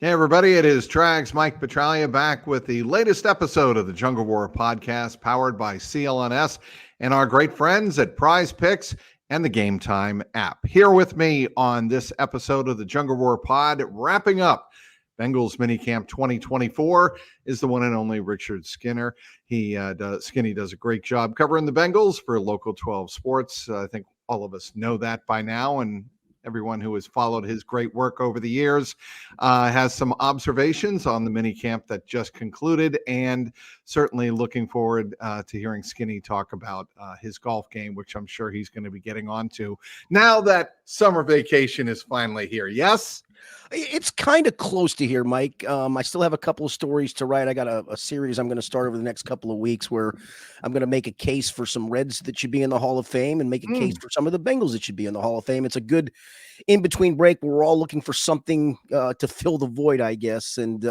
Hey, everybody, it is Trags, Mike Petralia, back with the latest episode of the Jungle War podcast, powered by CLNS and our great friends at Prize Picks and the Game Time app. Here with me on this episode of the Jungle War pod, wrapping up Bengals minicamp 2024, is the one and only Richard Skinner. Skinny does a great job covering the Bengals for Local 12 Sports. I think all of us know that by now, and everyone who has followed his great work over the years has some observations on the minicamp that just concluded, and certainly looking forward to hearing Skinny talk about his golf game, which I'm sure he's going to be getting onto now that summer vacation is finally here. Yes? It's kind of close to here, Mike. I still have a couple of stories to write. I got a series I'm going to start over the next couple of weeks where I'm going to make a case for some Reds that should be in the Hall of Fame and make a case for some of the Bengals that should be in the Hall of Fame. It's a good in-between break where we're all looking for something to fill the void, I guess. And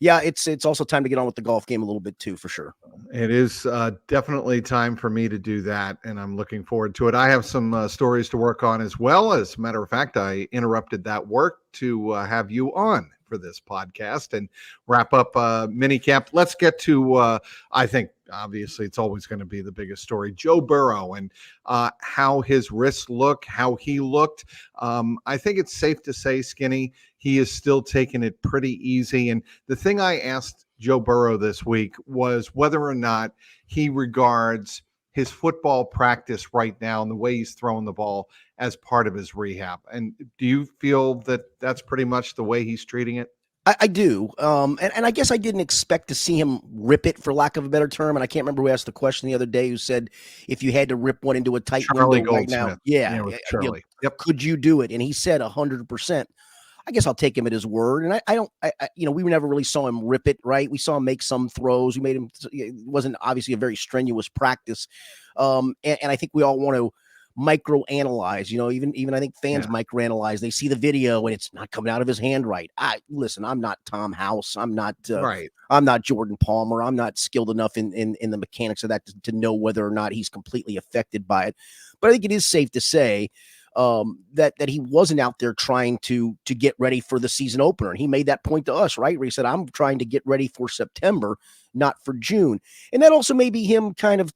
yeah, it's also time to get on with the golf game a little bit too, for sure. It is definitely time for me to do that, and I'm looking forward to it. I have some stories to work on as well. As a matter of fact, I interrupted that work to have you on for this podcast and wrap up minicamp. Let's get to, I think, obviously, it's always going to be the biggest story, Joe Burrow and how his wrists look, how he looked. I think it's safe to say, Skinny, he is still taking it pretty easy. And the thing I asked Joe Burrow this week was whether or not he regards his football practice right now and the way he's throwing the ball as part of his rehab. And do you feel that that's pretty much the way he's treating it? I do. And I guess I didn't expect to see him rip it, for lack of a better term. And I can't remember who asked the question the other day who said, if you had to rip one into a tight window right now, Charlie. Yep. Could you do it? And he said 100%. I guess I'll take him at his word. And I we never really saw him rip it, right? We saw him make some throws. We made him, it wasn't obviously a very strenuous practice. And I think we all want to micro-analyze, even I think fans micro-analyze. They see the video and it's not coming out of his hand right. Listen, I'm not Tom House. I'm not I'm not Jordan Palmer. I'm not skilled enough in the mechanics of that to know whether or not he's completely affected by it. But I think it is safe to say that he wasn't out there trying to get ready for the season opener. And he made that point to us, right? Where he said, I'm trying to get ready for September, not for June. And that also may be him kind of,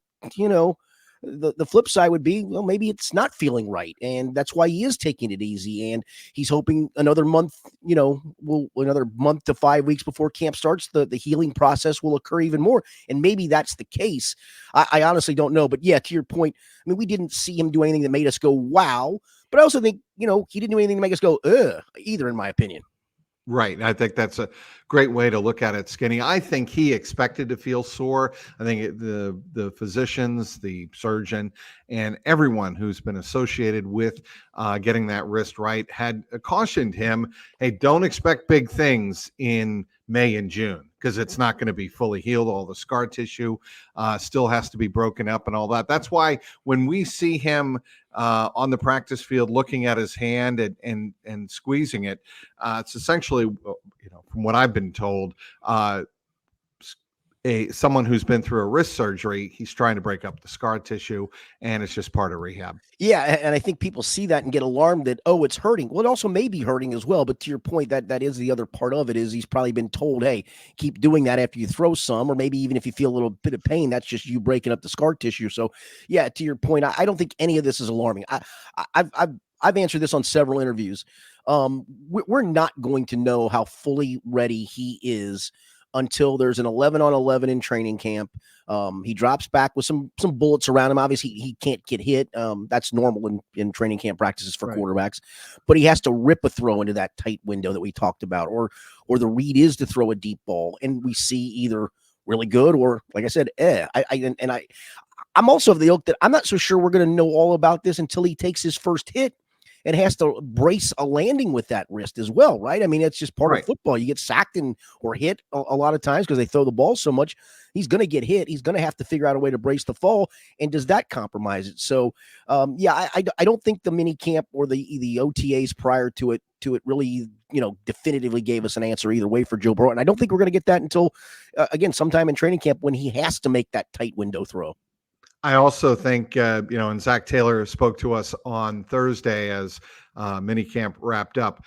the flip side would be, well, maybe it's not feeling right. And that's why he is taking it easy. And he's hoping another month, another month to 5 weeks before camp starts, the healing process will occur even more. And maybe that's the case. I honestly don't know. But yeah, to your point, I mean, we didn't see him do anything that made us go, wow. But I also think, he didn't do anything to make us go, either, in my opinion. Right. I think that's a great way to look at it, Skinny. I think he expected to feel sore. I think the physicians, the surgeon, and everyone who's been associated with getting that wrist right had cautioned him, hey, don't expect big things in May and June because it's not going to be fully healed. All the scar tissue still has to be broken up and all that. That's why when we see him on the practice field looking at his hand and squeezing it, it's essentially, from what I've been told, someone who's been through a wrist surgery, he's trying to break up the scar tissue, and it's just part of rehab. Yeah, and I think people see that and get alarmed that, it's hurting. Well, it also may be hurting as well, but to your point, that is the other part of it, is he's probably been told, hey, keep doing that after you throw some, or maybe even if you feel a little bit of pain, that's just you breaking up the scar tissue. So, yeah, to your point, I don't think any of this is alarming. I've answered this on several interviews. We're not going to know how fully ready he is until there's an 11-on-11 in training camp. He drops back with some bullets around him. Obviously, he can't get hit. That's normal in training camp practices for quarterbacks. But he has to rip a throw into that tight window that we talked about, or the read is to throw a deep ball, and we see either really good or, like I said, I'm also of the ilk that I'm not so sure we're going to know all about this until he takes his first hit and has to brace a landing with that wrist as well, right? I mean, it's just part of football. You get sacked or hit a lot of times because they throw the ball so much. He's going to get hit. He's going to have to figure out a way to brace the fall. And does that compromise it? So, I don't think the mini camp or the OTAs prior to it really, definitively gave us an answer either way for Joe Burrow. And I don't think we're going to get that until, again, sometime in training camp when he has to make that tight window throw. I also think, and Zach Taylor spoke to us on Thursday as minicamp wrapped up.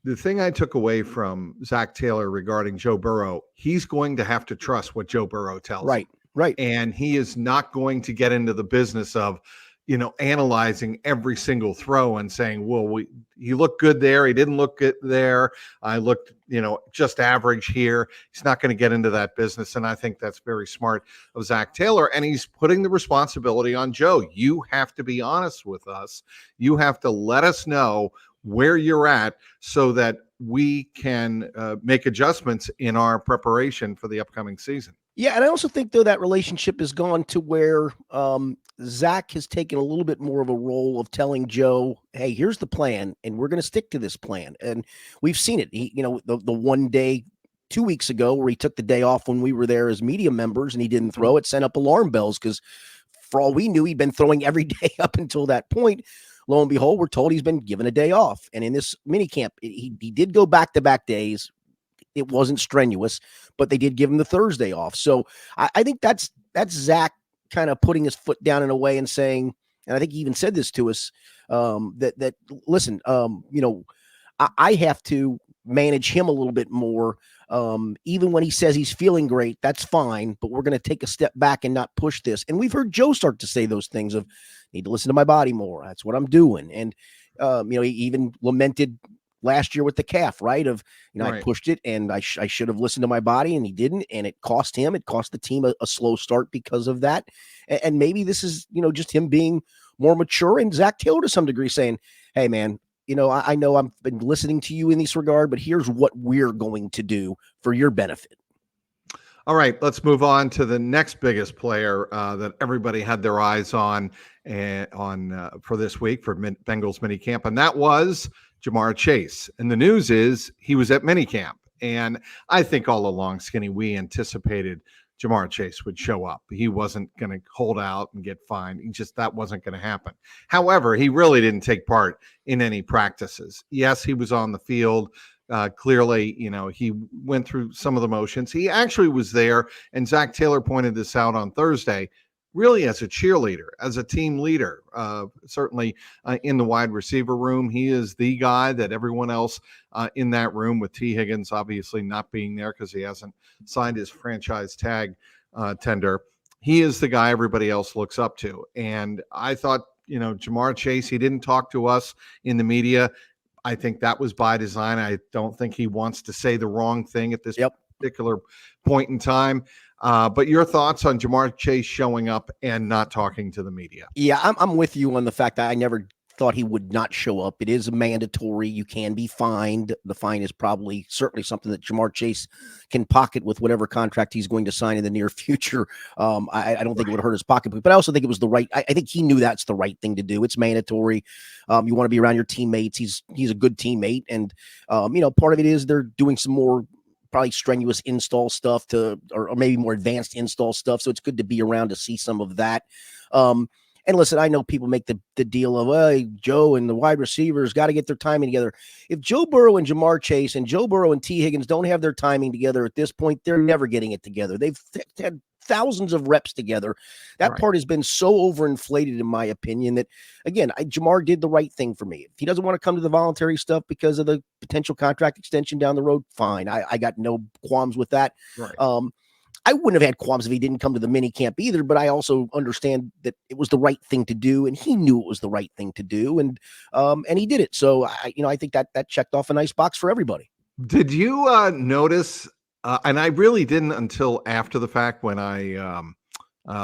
the thing I took away from Zach Taylor regarding Joe Burrow, he's going to have to trust what Joe Burrow tells him. Right. And he is not going to get into the business of, analyzing every single throw and saying, well, he looked good there. He didn't look good there. I looked, just average here. He's not going to get into that business. And I think that's very smart of Zach Taylor. And he's putting the responsibility on Joe. You have to be honest with us. You have to let us know where you're at so that we can make adjustments in our preparation for the upcoming season. Yeah, and I also think, though, that relationship has gone to where Zach has taken a little bit more of a role of telling Joe, hey, here's the plan, and we're going to stick to this plan. And we've seen it. He, the one day 2 weeks ago where he took the day off when we were there as media members and he didn't throw it, sent up alarm bells because for all we knew, he'd been throwing every day up until that point. Lo and behold, we're told he's been given a day off. And in this minicamp, he did go back-to-back days. It wasn't strenuous, but they did give him the Thursday off. So I think that's Zach kind of putting his foot down in a way and saying, and I think he even said this to us, that listen, I have to manage him a little bit more. Even when he says he's feeling great, that's fine, but we're going to take a step back and not push this. And we've heard Joe start to say those things of need to listen to my body more. That's what I'm doing. And, he even lamented last year with the calf, right? Of, right. I pushed it and I should have listened to my body and he didn't. And it cost him, it cost the team a slow start because of that. And maybe this is, just him being more mature and Zach Taylor to some degree saying, hey man, I know I've been listening to you in this regard, but here's what we're going to do for your benefit. All right, let's move on to the next biggest player that everybody had their eyes on for this week for Bengals minicamp, and that was Ja'Marr Chase. And the news is he was at minicamp. And I think all along, Skinny, we anticipated Ja'Marr Chase would show up. He wasn't going to hold out and get fined. That wasn't going to happen. However, he really didn't take part in any practices. Yes, he was on the field. Clearly, he went through some of the motions. He actually was there, and Zach Taylor pointed this out on Thursday, really as a cheerleader, as a team leader, certainly in the wide receiver room. He is the guy that everyone else in that room, with T. Higgins obviously not being there because he hasn't signed his franchise tag tender. He is the guy everybody else looks up to. And I thought, Ja'Marr Chase, he didn't talk to us in the media. I think that was by design. I don't think he wants to say the wrong thing at this particular point in time. But your thoughts on Ja'Marr Chase showing up and not talking to the media? Yeah, I'm with you on the fact that I never thought he would not show up. It is mandatory. You can be fined. The fine is certainly something that Ja'Marr Chase can pocket with whatever contract he's going to sign in the near future. I don't think it would hurt his pocketbook, but I also think it was the right. I think he knew that's the right thing to do. It's mandatory. You want to be around your teammates. He's a good teammate, and part of it is they're doing some more probably strenuous install stuff or maybe more advanced install stuff. So it's good to be around to see some of that. And listen, I know people make the deal of, hey, Joe and the wide receivers got to get their timing together. If Joe Burrow and Ja'Marr Chase and Joe Burrow and T. Higgins don't have their timing together at this point, they're never getting it together. They've had thousands of reps together. That part has been so overinflated, in my opinion, that, again, Ja'Marr did the right thing for me. If he doesn't want to come to the voluntary stuff because of the potential contract extension down the road, fine. I got no qualms with that. Right. I wouldn't have had qualms if he didn't come to the mini camp either, but I also understand that it was the right thing to do, and he knew it was the right thing to do, and he did it. So I think that checked off a nice box for everybody. Did you notice? And I really didn't until after the fact when I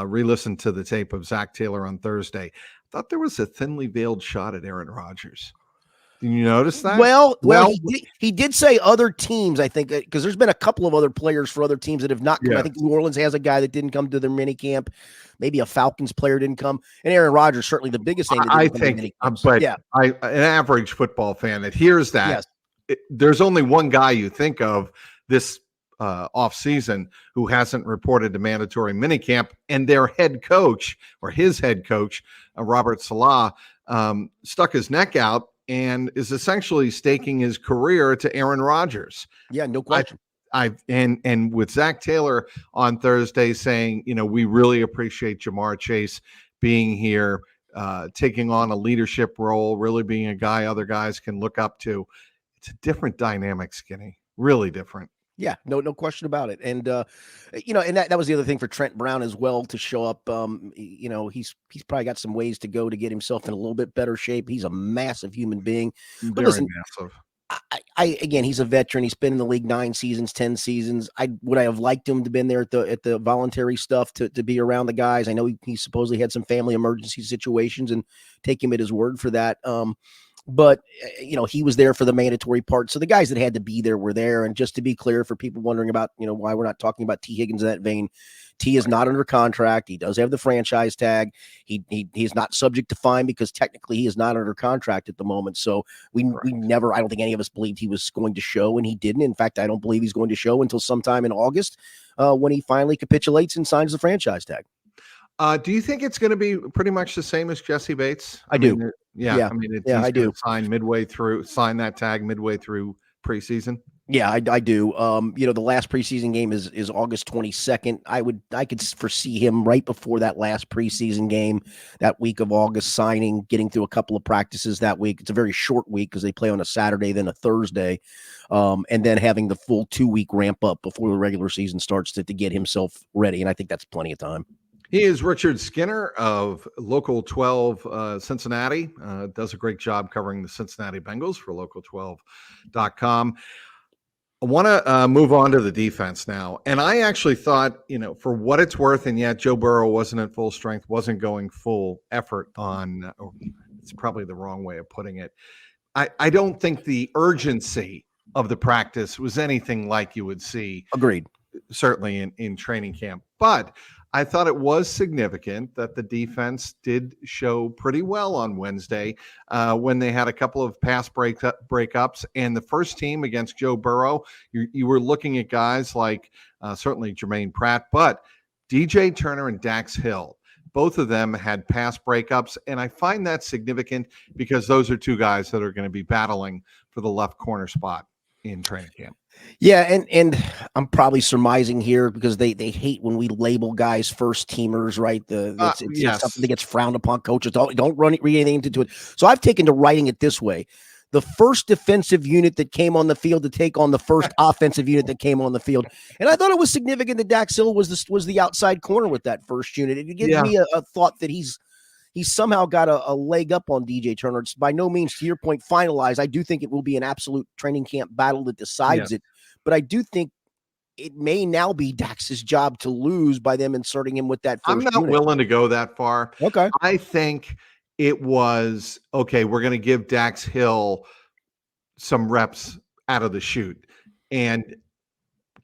re-listened to the tape of Zach Taylor on Thursday. I thought there was a thinly veiled shot at Aaron Rodgers. Did you notice that? Well, he did say other teams, I think, because there's been a couple of other players for other teams that have not come. Yeah. I think New Orleans has a guy that didn't come to their mini camp. Maybe a Falcons player didn't come. And Aaron Rodgers, certainly the biggest thing. I think, but yeah. An average football fan that hears that, there's only one guy you think of this offseason who hasn't reported to mandatory minicamp, and their head coach, or his head coach, Robert Saleh, stuck his neck out and is essentially staking his career to Aaron Rodgers. Yeah, no question. And with Zach Taylor on Thursday saying, we really appreciate Ja'Marr Chase being here, taking on a leadership role, really being a guy other guys can look up to. it's a different dynamic, Skinny. Really different. Yeah, no question about it. And and that was the other thing for Trent Brown as well to show up. He's probably got some ways to go to get himself in a little bit better shape. He's a massive human being. But Very listen, massive. Again, he's a veteran. He's been in the league 9 seasons, 10 seasons. Would I have liked him to been there at the voluntary stuff to be around the guys? I know he supposedly had some family emergency situations, and take him at his word for that. But he was there for the mandatory part. So the guys that had to be there were there. And just to be clear, for people wondering about, why we're not talking about T. Higgins in that vein, T is not under contract. He does have the franchise tag. He's not subject to fine because technically he is not under contract at the moment. So we never, I don't think any of us believed he was going to show, and he didn't. In fact, I don't believe he's going to show until sometime in August when he finally capitulates and signs the franchise tag. Do you think it's going to be pretty much the same as Jesse Bates? I do. Yeah. I mean, I do. Sign that tag midway through preseason. Yeah, I do. The last preseason game is August 22nd. I could foresee him right before that last preseason game, that week of August, signing, getting through a couple of practices that week. It's a very short week because they play on a Saturday, then a Thursday, and then having the full 2-week ramp up before the regular season starts to get himself ready. And I think that's plenty of time. He is Richard Skinner of Local 12 Cincinnati. Does a great job covering the Cincinnati Bengals for local12.com. I want to move on to the defense now. And I actually thought, for what it's worth, and yet Joe Burrow wasn't at full strength, wasn't going full effort on, it's probably the wrong way of putting it. I don't think the urgency of the practice was anything like you would see. Agreed. Certainly in training camp. But I thought it was significant that the defense did show pretty well on Wednesday when they had a couple of pass breakups. And the first team against Joe Burrow, you were looking at guys like certainly Jermaine Pratt, but DJ Turner and Dax Hill. Both of them had pass breakups. And I find that significant because those are two guys that are going to be battling for the left corner spot in training camp. Yeah, and I'm probably surmising here because they hate when we label guys first teamers, right? It's something that gets frowned upon. Coaches don't read anything into it. So I've taken to writing it this way: the first defensive unit that came on the field to take on the first offensive unit that came on the field. And I thought it was significant that Dax Hill was the outside corner with that first unit. It gives me a thought that he's somehow got a leg up on DJ Turner. It's by no means, to your point, finalized. I do think it will be an absolute training camp battle that decides it. But I do think it may now be Dax's job to lose by them inserting him with that first unit. I'm not willing to go that far. Okay. I think it was, okay, we're going to give Dax Hill some reps out of the chute and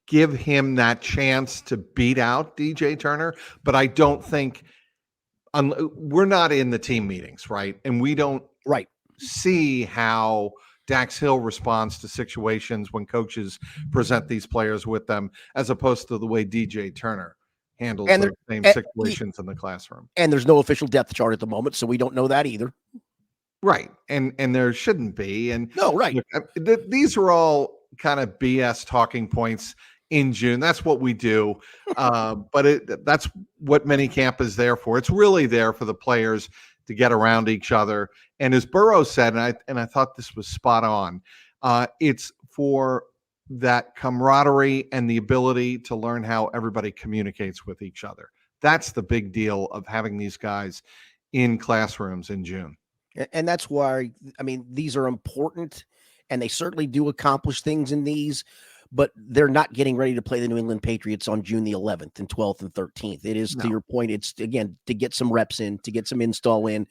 give him that chance to beat out DJ Turner. But I don't think we're not in the team meetings, right? And we don't see how Dax Hill responds to situations when coaches present these players with them, as opposed to the way DJ Turner handles those same situations in the classroom. And there's no official depth chart at the moment, so we don't know that either. Right. And there shouldn't be. And no, right. Look, these are all kind of BS talking points in June. That's what we do. But that's what minicamp is there for. It's really there for the players to get around each other. And as Burrow said, and I thought this was spot on, it's for that camaraderie and the ability to learn how everybody communicates with each other. That's the big deal of having these guys in classrooms in June. And that's why, these are important, and they certainly do accomplish things in these, but they're not getting ready to play the New England Patriots on June the 11th and 12th and 13th. It is, to your point, it's, again, to get some reps in, to get some install in,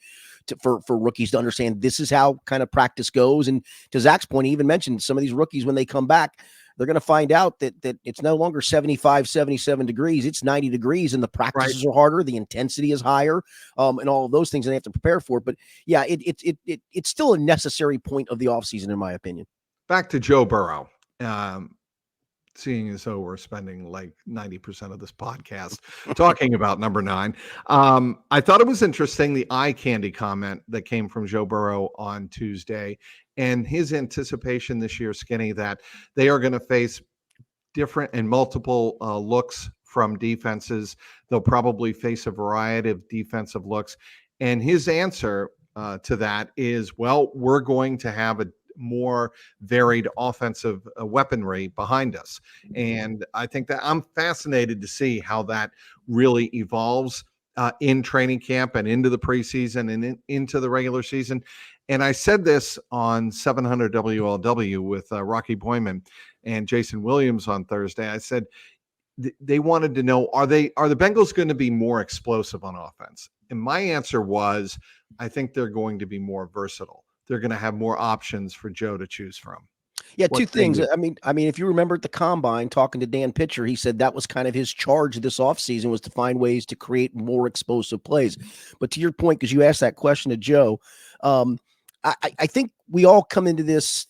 for rookies to understand this is how kind of practice goes. And to Zach's point, he even mentioned some of these rookies, when they come back, they're going to find out that it's no longer 75, 77 degrees. It's 90 degrees, and the practices are harder. The intensity is higher, and all of those things they have to prepare for. But yeah, it's still a necessary point of the offseason, in my opinion. Back to Joe Burrow. Seeing as though we're spending like 90% of this podcast talking about number 9. I thought it was interesting, the eye candy comment that came from Joe Burrow on Tuesday, and his anticipation this year, Skinny, that they are going to face different and multiple looks from defenses. They'll probably face a variety of defensive looks. And his answer to that is, well, we're going to have more varied offensive weaponry behind us. And I think that I'm fascinated to see how that really evolves in training camp and into the preseason and into the regular season. And I said this on 700 WLW with Rocky Boyman and Jason Williams on Thursday. I said they wanted to know, are the Bengals going to be more explosive on offense? And my answer was, I think they're going to be more versatile. They're going to have more options for Joe to choose from. Yeah, two things. I mean, if you remember at the combine talking to Dan Pitcher, he said that was kind of his charge this offseason, was to find ways to create more explosive plays. But to your point, because you asked that question to Joe, I think we all come into this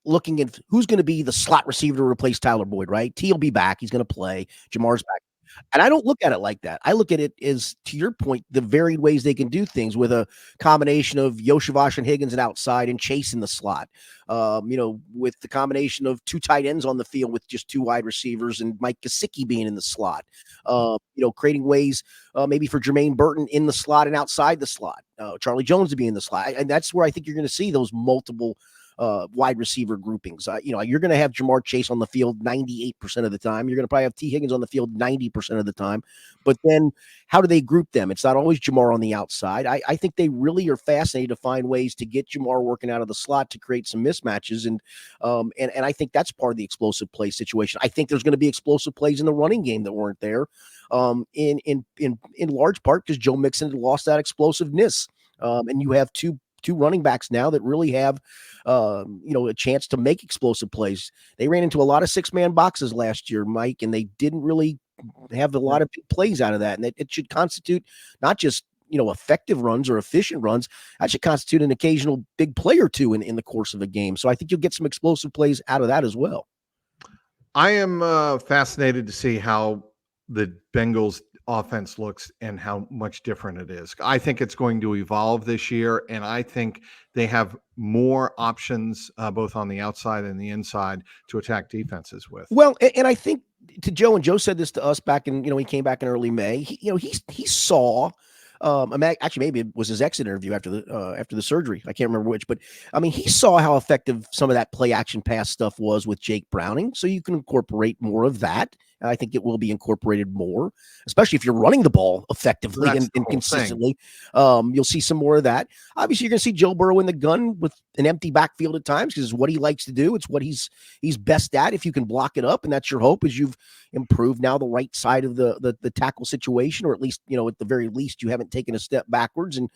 looking at who's going to be the slot receiver to replace Tyler Boyd, right? T will be back. He's going to play. Jamar's back. And I don't look at it like that. I look at it as, to your point, the varied ways they can do things with a combination of Yoshavash and Higgins and outside and Chase in the slot. With the combination of two tight ends on the field with just two wide receivers and Mike Gesicki being in the slot. Creating ways maybe for Jermaine Burton in the slot and outside the slot. Charlie Jones to be in the slot. And that's where I think you're going to see those multiple wide receiver groupings. You're going to have Jamar Chase on the field 98% of the time. You're going to probably have T. Higgins on the field 90% of the time. But then how do they group them? It's not always Jamar on the outside. I think they really are fascinated to find ways to get Jamar working out of the slot to create some mismatches. And I think that's part of the explosive play situation. I think there's going to be explosive plays in the running game that weren't there in large part because Joe Mixon had lost that explosiveness. And you have two running backs now that really have, a chance to make explosive plays. They ran into a lot of 6-man boxes last year, Mike, and they didn't really have a lot of big plays out of that. And it should constitute not just, effective runs or efficient runs. That should constitute an occasional big play or two in the course of a game. So I think you'll get some explosive plays out of that as well. I am fascinated to see how the Bengals offense looks and how much different it is. I think it's going to evolve this year, and I think they have more options both on the outside and the inside to attack defenses with. Well, and I think to Joe, and Joe said this to us back in, he came back in early May. He saw. Actually, maybe it was his exit interview after the surgery. I can't remember which, but I mean, he saw how effective some of that play action pass stuff was with Jake Browning. So you can incorporate more of that. I think it will be incorporated more, especially if you're running the ball effectively and consistently. You'll see some more of that. Obviously, you're going to see Joe Burrow in the gun with an empty backfield at times because it's what he likes to do. It's what he's best at. If you can block it up, and that's your hope, is you've improved now the right side of the tackle situation, or at least at the very least you haven't taken a step backwards, and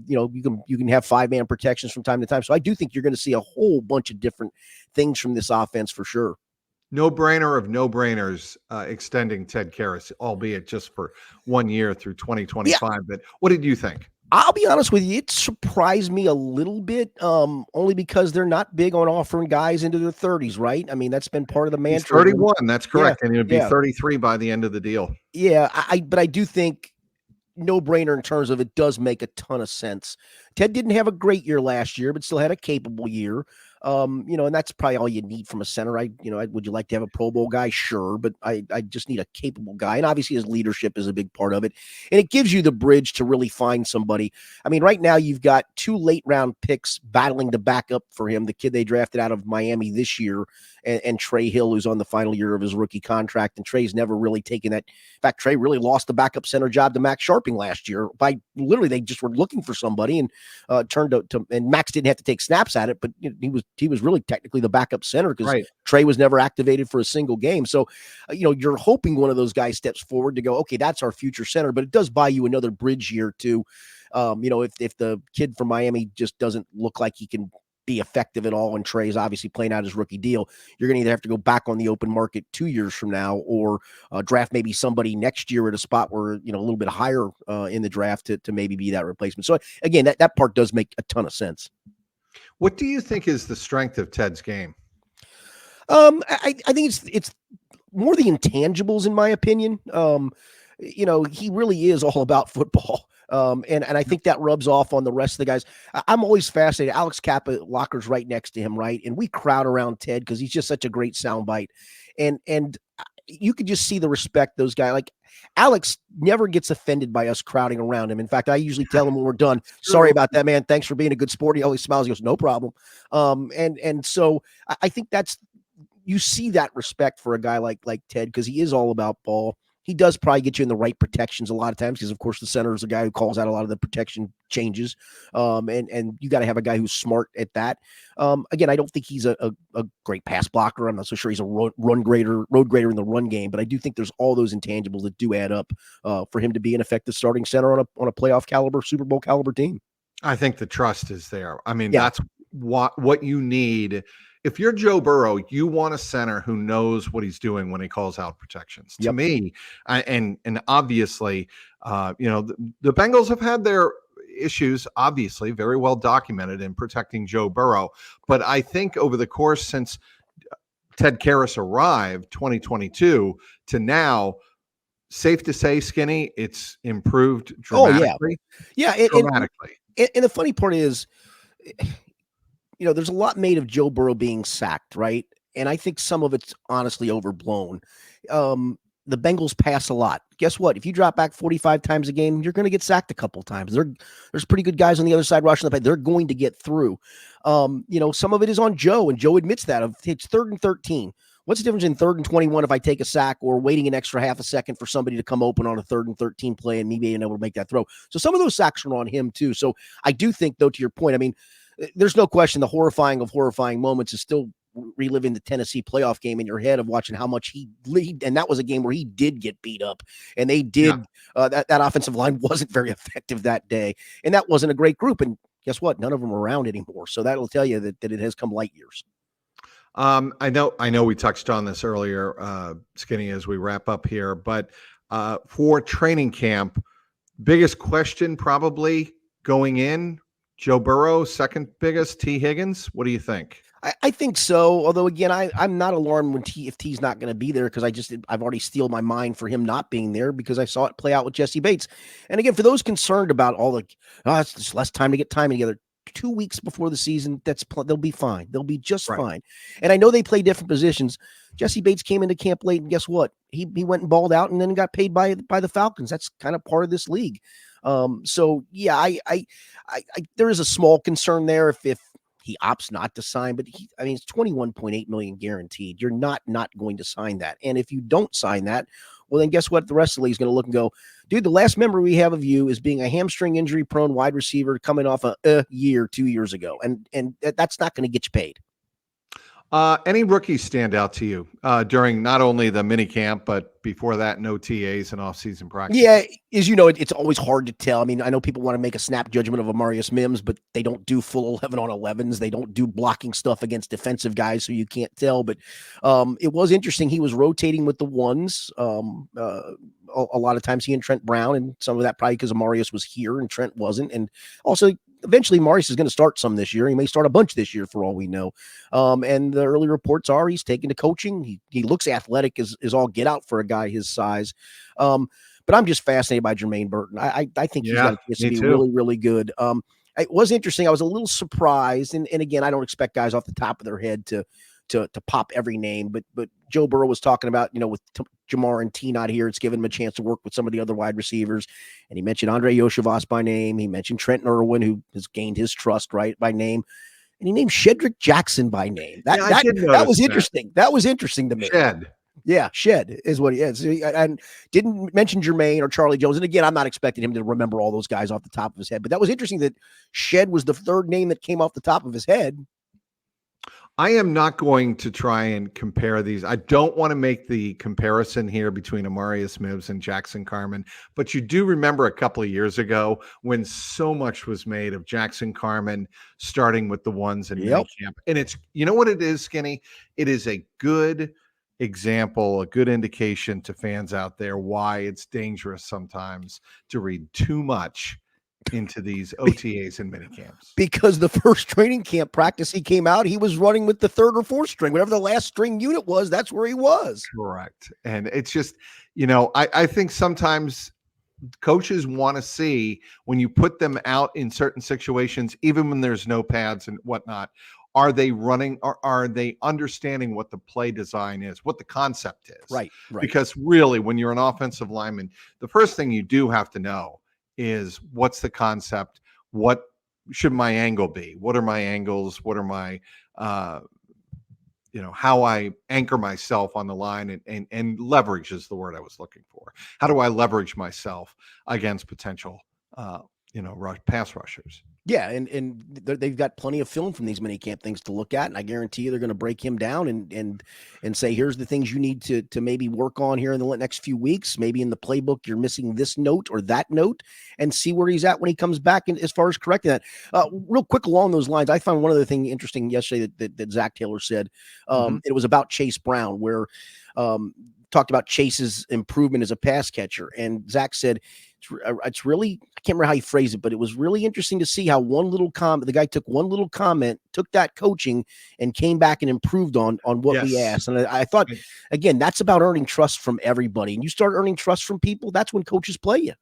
you can have 5-man protections from time to time. So I do think you're going to see a whole bunch of different things from this offense for sure. No-brainer of no-brainers extending Ted Karras, albeit just for 1 year through 2025. Yeah. But what did you think? I'll be honest with you, it surprised me a little bit, only because they're not big on offering guys into their 30s, right? I mean, that's been part of the mantra. He's 31, that's correct, and he'll be 33 by the end of the deal. Yeah, but I do think no-brainer in terms of it does make a ton of sense. Ted didn't have a great year last year, but still had a capable year. And that's probably all you need from a center. Would you like to have a Pro Bowl guy? Sure, but I just need a capable guy. And obviously his leadership is a big part of it. And it gives you the bridge to really find somebody. I mean, right now you've got 2 late round picks battling to back up for him. The kid they drafted out of Miami this year and Trey Hill, who's on the final year of his rookie contract. And Trey's never really taken that. In fact, Trey really lost the backup center job to Max Sharping last year by literally, they just were looking for somebody and turned to, and Max didn't have to take snaps at it, but he was really technically the backup center because Trey was never activated for a single game. So, you're hoping one of those guys steps forward to go, okay, that's our future center, but it does buy you another bridge year too. If the kid from Miami just doesn't look like he can be effective at all, and Trey's obviously playing out his rookie deal, you're going to either have to go back on the open market 2 years from now, or draft maybe somebody next year at a spot where, a little bit higher in the draft to maybe be that replacement. So again, that part does make a ton of sense. What do you think is the strength of Ted's game? I think it's more the intangibles, in my opinion. He really is all about football. And I think that rubs off on the rest of the guys. I'm always fascinated. Alex Kappa locker's right next to him, right? And we crowd around Ted because he's just such a great soundbite. And you could just see the respect those guys like. Alex never gets offended by us crowding around him. In fact, I usually tell him when we're done, sorry about that, man. Thanks for being a good sport. He always smiles. He goes, no problem. And so I think you see that respect for a guy like Ted, because he is all about ball. He does probably get you in the right protections a lot of times because, of course, the center is a guy who calls out a lot of the protection changes. And you got to have a guy who's smart at that. Again, I don't think he's a great pass blocker. I'm not so sure he's a road grader in the run game, but I do think there's all those intangibles that do add up for him to be an effective starting center on a playoff caliber, Super Bowl caliber team. I think the trust is there. I mean, that's what you need. If you're Joe Burrow, you want a center who knows what he's doing when he calls out protections. To me, and obviously, the Bengals have had their issues, obviously, very well documented in protecting Joe Burrow. But I think over the course since Ted Karras arrived, 2022 to now, safe to say, Skinny, it's improved dramatically. Dramatically. And the funny part is, there's a lot made of Joe Burrow being sacked, right? And I think some of it's honestly overblown. The Bengals pass a lot. Guess what? If you drop back 45 times a game, you're going to get sacked a couple times. There's pretty good guys on the other side rushing the play. They're going to get through. Some of it is on Joe, and Joe admits that. It's 3rd and 13. What's the difference in 3rd and 21 if I take a sack or waiting an extra half a second for somebody to come open on a 3rd and 13 play and me being able to make that throw? So some of those sacks are on him too. So I do think, though, to your point, I mean, there's no question the horrifying of horrifying moments is still reliving the Tennessee playoff game in your head of watching how much he lead. And that was a game where he did get beat up, and they did that offensive line wasn't very effective that day. And that wasn't a great group. And guess what? None of them are around anymore. So that'll tell you that it has come light years. I know we touched on this earlier, Skinny, as we wrap up here, but for training camp, biggest question probably going in, Joe Burrow, second biggest, T. Higgins. What do you think? I think so. Although, again, I'm not alarmed if T's not going to be there, because I've already steeled my mind for him not being there because I saw it play out with Jesse Bates. And again, for those concerned about it's just less time to get time together, 2 weeks before the season, they'll be fine. They'll be just fine. And I know they play different positions. Jesse Bates came into camp late, and guess what? He went and balled out and then got paid by the Falcons. That's kind of part of this league. So yeah, I there is a small concern there if he opts not to sign, but it's $21.8 million guaranteed. You're not going to sign that. And if you don't sign that, well, then guess what? The rest of the league is going to look and go, dude, the last memory we have of you is being a hamstring injury prone wide receiver coming off a year, 2 years ago. And that's not going to get you paid. Any rookies stand out to you during not only the mini camp, but before that, no TAs and off-season practice? Yeah, as you know, it's always hard to tell. I mean, I know people want to make a snap judgment of Amarius Mims, but they don't do full 11-on-11s. They don't do blocking stuff against defensive guys, so you can't tell. But it was interesting. He was rotating with the ones a lot of times, he and Trent Brown, and some of that probably because Amarius was here and Trent wasn't. And also, eventually, Amarius is going to start some this year. He may start a bunch this year for all we know. And the early reports are he's taken to coaching. He looks athletic as all get out for a guy his size. But I'm just fascinated by Jermaine Burton. I think he's got a chance to be really, really good. It was interesting. I was a little surprised. And again, I don't expect guys off the top of their head to pop every name, but Joe Burrow was talking about, with Jamar and T not here, it's given him a chance to work with some of the other wide receivers. And he mentioned Andre Yoshivas by name. He mentioned Trent Irwin, who has gained his trust, by name. And he named Shedrick Jackson by name. That was interesting. That was interesting to me. Shed. Yeah, Shed is what he is. And didn't mention Jermaine or Charlie Jones. And again, I'm not expecting him to remember all those guys off the top of his head, but that was interesting that Shed was the third name that came off the top of his head. I am not going to try and compare these. I don't want to make the comparison here between Amarius Mims and Jackson Carman, but you do remember a couple of years ago when so much was made of Jackson Carman starting with the ones in minicamp. And it's, you know what it is, Skinny? It is a good example, a good indication to fans out there why it's dangerous sometimes to read too much into these OTAs and minicamps. Because the first training camp practice he came out, he was running with the third or fourth string, whatever the last string unit was, that's where he was. Correct. And it's just, I think sometimes coaches want to see when you put them out in certain situations, even when there's no pads and whatnot, are they running, or are they understanding what the play design is, what the concept is? Right. Because really, when you're an offensive lineman, the first thing you do have to know is what's the concept, what should my angle be, what are my angles, what are my how I anchor myself on the line, and leverage is the word I was looking for. How do I leverage myself against potential pass rushers? Yeah, and they've got plenty of film from these minicamp things to look at, and I guarantee you they're going to break him down and say, here's the things you need to maybe work on here in the next few weeks. Maybe in the playbook you're missing this note or that note, and see where he's at when he comes back. And as far as correcting that, real quick along those lines, I found one other thing interesting yesterday that Zach Taylor said. It was about Chase Brown, where talked about Chase's improvement as a pass catcher, and Zach said, it's really, I can't remember how he phrased it, but it was really interesting to see how one little comment, the guy took one little comment, took that coaching, and came back and improved on what we asked. And I thought, again, that's about earning trust from everybody. And you start earning trust from people, that's when coaches play you.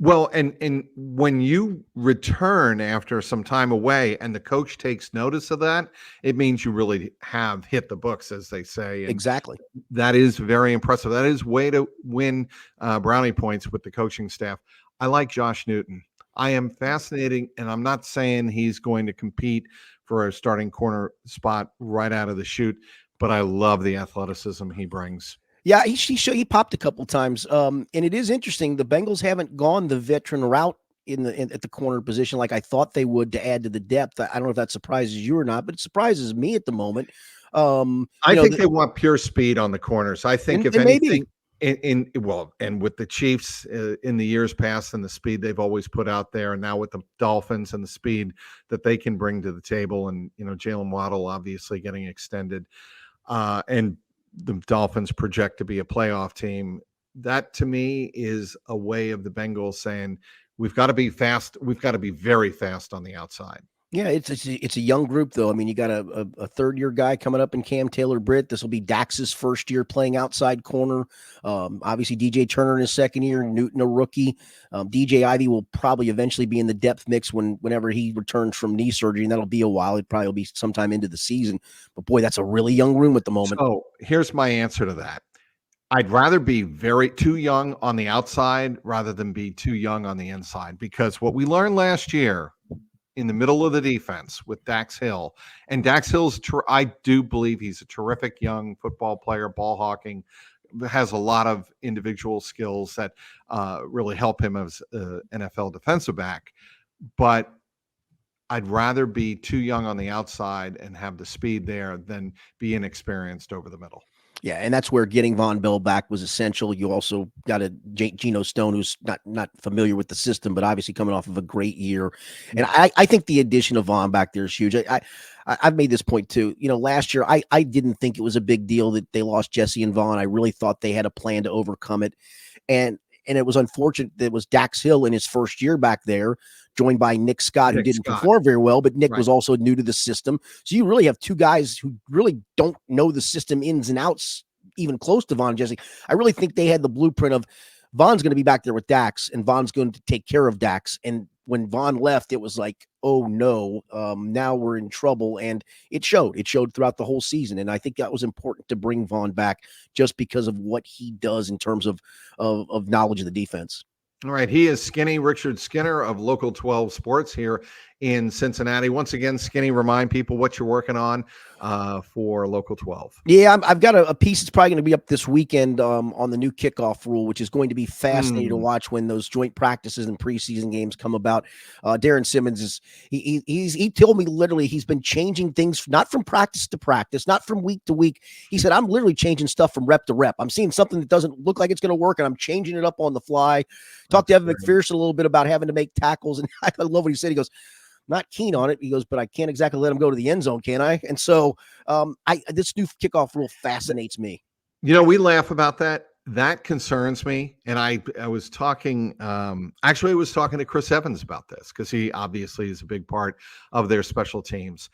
Well, and when you return after some time away and the coach takes notice of that, it means you really have hit the books, as they say. And exactly. That is very impressive. That is way to win brownie points with the coaching staff. I like Josh Newton. I am fascinating, and I'm not saying he's going to compete for a starting corner spot right out of the chute, but I love the athleticism he brings. Yeah, he popped a couple times. And it is interesting. The Bengals haven't gone the veteran route at the corner position like I thought they would to add to the depth. I don't know if that surprises you or not, but it surprises me at the moment. I think they want pure speed on the corners. I think if anything, and with the Chiefs in the years past and the speed they've always put out there, and now with the Dolphins and the speed that they can bring to the table, and Jalen Waddle obviously getting extended, and the Dolphins project to be a playoff team. That to me is a way of the Bengals saying, we've got to be fast. We've got to be very fast on the outside. Yeah, it's a young group, though. I mean, you got a third-year guy coming up in Cam Taylor-Britt. This will be Dax's first year playing outside corner. Obviously, DJ Turner in his second year, Newton a rookie. DJ Ivey will probably eventually be in the depth mix whenever he returns from knee surgery, and that'll be a while. It probably will be sometime into the season. But, boy, that's a really young room at the moment. So here's my answer to that. I'd rather be too young on the outside rather than be too young on the inside, because what we learned last year in the middle of the defense with Dax Hill, and Dax Hill's, I do believe he's a terrific young football player, ball hawking, has a lot of individual skills that really help him as an NFL defensive back. But I'd rather be too young on the outside and have the speed there than be inexperienced over the middle. Yeah, and that's where getting Von Bell back was essential. You also got a Geno Stone who's not familiar with the system, but obviously coming off of a great year. And I think the addition of Von back there is huge. I've made this point too. Last year I didn't think it was a big deal that they lost Jesse and Von. I really thought they had a plan to overcome it. And it was unfortunate that it was Dax Hill in his first year back there, joined by Nick Scott, who didn't perform very well, but Nick was also new to the system. So you really have two guys who really don't know the system ins and outs, even close to Von and Jesse. I really think they had the blueprint of Von's going to be back there with Dax, and Von's going to take care of Dax. And when Von left, it was like, oh no, now we're in trouble. And it showed throughout the whole season. And I think that was important to bring Von back just because of what he does in terms of knowledge of the defense. All right. He is Skinny Richard Skinner of Local 12 Sports here in Cincinnati. Once again, Skinny, remind people what you're working on for Local 12. Yeah, I've got a piece that's probably going to be up this weekend on the new kickoff rule, which is going to be fascinating to watch when those joint practices and preseason games come about. Darren Simmons he told me literally he's been changing things, not from practice to practice, not from week to week. He said, I'm literally changing stuff from rep to rep. I'm seeing something that doesn't look like it's going to work, and I'm changing it up on the fly. Talked to Evan McPherson a little bit about having to make tackles, and I love what he said. He goes, not keen on it. He goes, but I can't exactly let him go to the end zone, can I? And so this new kickoff rule fascinates me. We laugh about that. That concerns me. And I was talking, actually I was talking to Chris Evans about this, because he obviously is a big part of their special teams.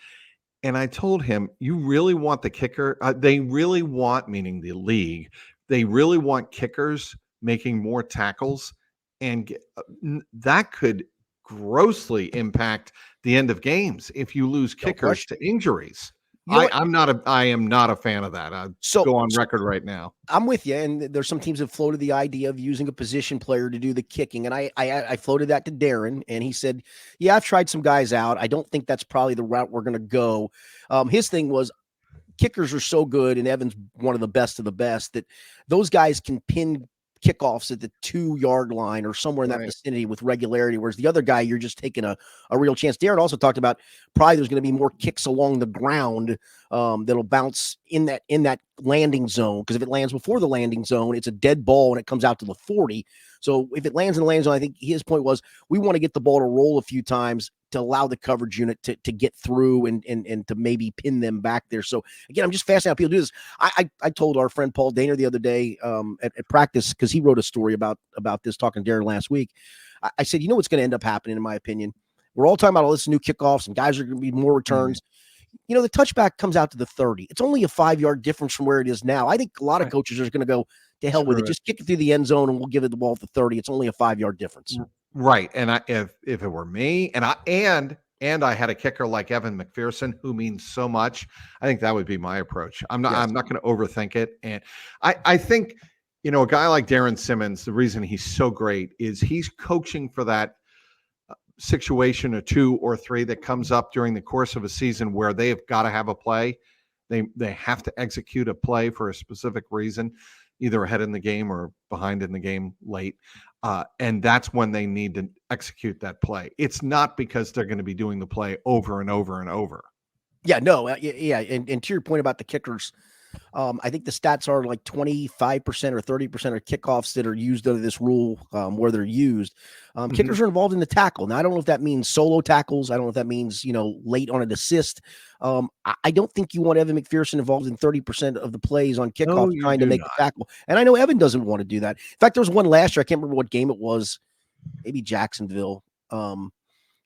And I told him, you really want the kicker? They really want, meaning the league, they really want kickers making more tackles, and that could grossly impact the end of games if you lose kickers to injuries. I am not a fan of that. I'll go on record right now. I'm with you, and there's some teams that floated the idea of using a position player to do the kicking, and I floated that to Darren, and he said, "Yeah, I've tried some guys out. I don't think that's probably the route we're going to go." His thing was kickers are so good, and Evan's one of the best that those guys can pin kickoffs at the 2-yard line or somewhere in that vicinity with regularity, whereas the other guy, you're just taking a real chance. Darren also talked about probably there's going to be more kicks along the ground that'll bounce in that landing zone, because if it lands before the landing zone, it's a dead ball and it comes out to the 40. So if it lands in the landing zone, I think his point was we want to get the ball to roll a few times to allow the coverage unit to get through and to maybe pin them back there. So again, I'm just fascinated how people do this. I told our friend Paul Daner the other day at practice, because he wrote a story about this, talking to Darren last week. I said, you know what's going to end up happening, in my opinion? We're all talking about all this new kickoffs and guys are going to be more returns. You know, the touchback comes out to the 30. It's only a 5-yard difference from where it is now. I think a lot of coaches are going to go, to hell with it. Just kick it through the end zone and we'll give it the ball at the 30. It's only a 5-yard difference. Right. And if it were me and I had a kicker like Evan McPherson, who means so much, I think that would be my approach. I'm not going to overthink it. And I think, you know, a guy like Darren Simmons, the reason he's so great is he's coaching for that situation or 2 or 3 that comes up during the course of a season where they have got to have a play. They have to execute a play for a specific reason, either ahead in the game or behind in the game late. And that's when they need to execute that play. It's not because they're going to be doing the play over and over and over. Yeah, no. Yeah. And to your point about the kickers, I think the stats are like 25% or 30% of kickoffs that are used under this rule, where they're used. Kickers are involved in the tackle. Now, I don't know if that means solo tackles. I don't know if that means, you know, late on an assist. I don't think you want Evan McPherson involved in 30% of the plays on kickoff trying to make a tackle. And I know Evan doesn't want to do that. In fact, there was one last year, I can't remember what game it was, maybe Jacksonville,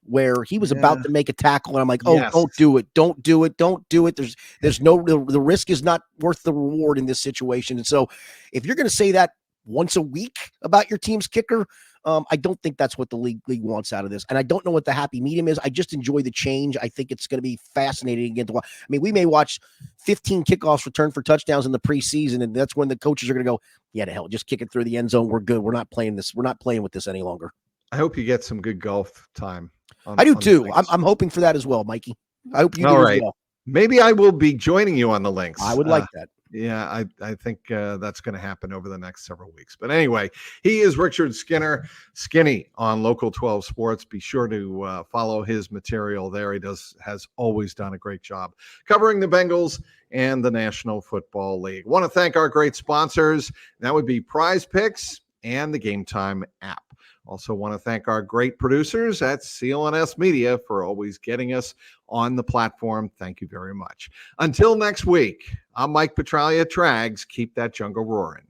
where he was about to make a tackle, and I'm like, don't do it. Don't do it. Don't do it. There's no, the risk is not worth the reward in this situation. And so if you're going to say that once a week about your team's kicker, I don't think that's what the league wants out of this. And I don't know what the happy medium is. I just enjoy the change. I think it's going to be fascinating again to watch. I mean, we may watch 15 kickoffs returned for touchdowns in the preseason, and that's when the coaches are going to go, yeah, to hell, just kick it through the end zone. We're good. We're not playing this. We're not playing with this any longer. I hope you get some good golf time. I do too. I'm hoping for that as well, Mikey. I hope you do as well. Maybe I will be joining you on the links. I would like that. Yeah, I think that's going to happen over the next several weeks. But anyway, he is Richard Skinny on Local 12 Sports. Be sure to follow his material there. He has always done a great job covering the Bengals and the National Football League. Want to thank our great sponsors. That would be Prize Picks and the Game Time app. Also want to thank our great producers at CLNS Media for always getting us on the platform. Thank you very much. Until next week, I'm Mike Petralia, Trags. Keep that jungle roaring.